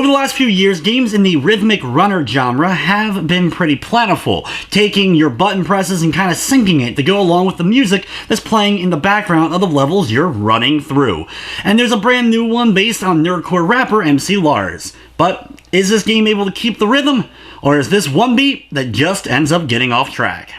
Over the last few years, games in the rhythmic runner genre have been pretty plentiful, taking your button presses and kind of syncing it to go along with the music that's playing in the background of the levels you're running through. And there's a brand new one based on nerdcore rapper MC Lars. But is this game able to keep the rhythm, or is this one beat that just ends up getting off track?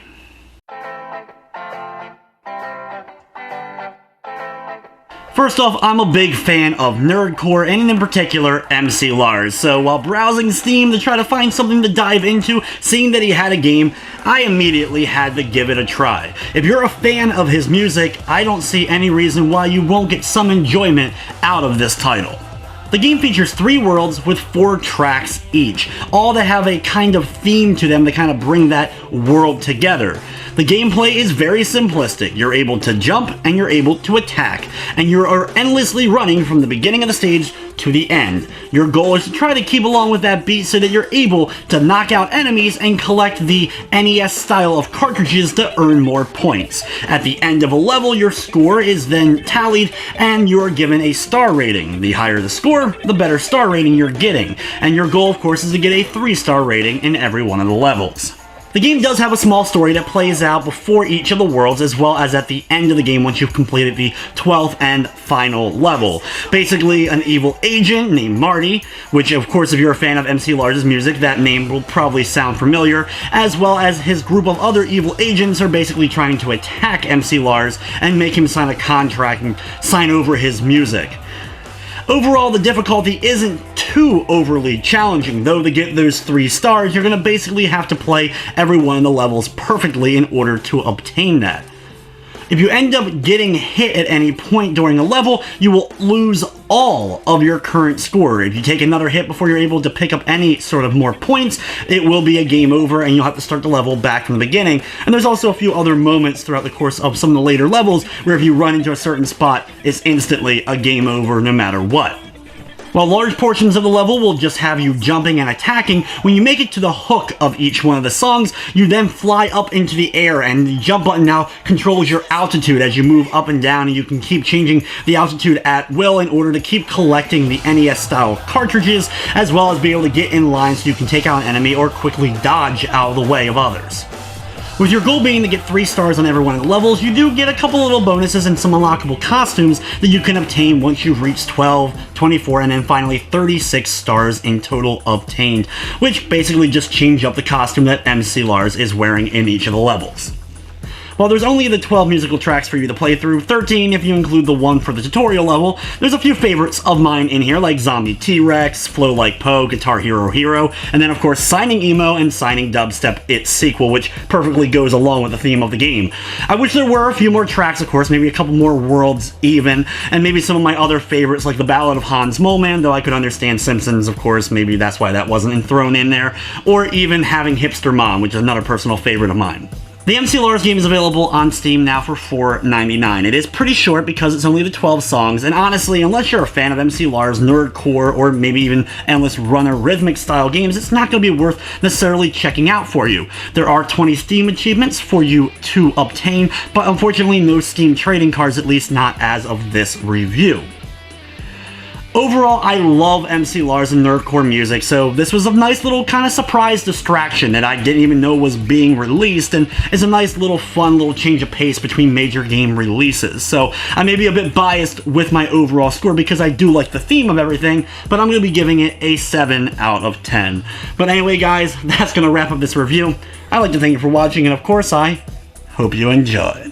First off, I'm a big fan of nerdcore, and in particular, MC Lars, so while browsing Steam to try to find something to dive into, seeing that he had a game, I immediately had to give it a try. If you're a fan of his music, I don't see any reason why you won't get some enjoyment out of this title. The game features 3 worlds with 4 tracks each, all that have a kind of theme to them to kind of bring that world together. The gameplay is very simplistic. You're able to jump and you're able to attack, and you are endlessly running from the beginning of the stage to the end. Your goal is to try to keep along with that beat so that you're able to knock out enemies and collect the NES style of cartridges to earn more points. At the end of a level, your score is then tallied and you're given a star rating. The higher the score, the better star rating you're getting, and your goal of course is to get a 3-star rating in every one of the levels. The game does have a small story that plays out before each of the worlds, as well as at the end of the game once you've completed the 12th and final level. Basically, an evil agent named Marty, which of course if you're a fan of MC Lars' music, that name will probably sound familiar, as well as his group of other evil agents are basically trying to attack MC Lars and make him sign a contract and sign over his music. Overall, the difficulty isn't too overly challenging, though to get those 3 stars, you're going to basically have to play every one of the levels perfectly in order to obtain that. If you end up getting hit at any point during a level, you will lose all of your current score. If you take another hit before you're able to pick up any sort of more points, it will be a game over and you'll have to start the level back from the beginning. And there's also a few other moments throughout the course of some of the later levels where if you run into a certain spot, it's instantly a game over no matter what. While large portions of the level will just have you jumping and attacking, when you make it to the hook of each one of the songs, you then fly up into the air, and the jump button now controls your altitude as you move up and down, and you can keep changing the altitude at will in order to keep collecting the NES-style cartridges, as well as be able to get in line so you can take out an enemy or quickly dodge out of the way of others. With your goal being to get 3 stars on every one of the levels, you do get a couple little bonuses and some unlockable costumes that you can obtain once you've reached 12, 24, and then finally 36 stars in total obtained, which basically just change up the costume that MC Lars is wearing in each of the levels. While there's only the 12 musical tracks for you to play through, 13 if you include the one for the tutorial level, there's a few favorites of mine in here like Zombie T-Rex, Flow Like Poe, Guitar Hero Hero, and then of course Signing Emo and Signing Dubstep Its Sequel, which perfectly goes along with the theme of the game. I wish there were a few more tracks, of course, maybe a couple more worlds even, and maybe some of my other favorites like the Ballad of Hans Moleman, though I could understand Simpsons, of course, maybe that's why that wasn't thrown in there, or even having Hipster Mom, which is another personal favorite of mine. The MC Lars game is available on Steam now for $4.99. It is pretty short because it's only the 12 songs, and honestly, unless you're a fan of MC Lars, nerdcore, or maybe even endless runner rhythmic style games, it's not going to be worth necessarily checking out for you. There are 20 Steam achievements for you to obtain, but unfortunately no Steam trading cards, at least not as of this review. Overall, I love MC Lars and nerdcore music, so this was a nice little kind of surprise distraction that I didn't even know was being released, and it's a nice little fun little change of pace between major game releases. So I may be a bit biased with my overall score because I do like the theme of everything, but I'm going to be giving it a 7 out of 10. But anyway guys, that's going to wrap up this review. I'd like to thank you for watching, and of course I hope you enjoyed.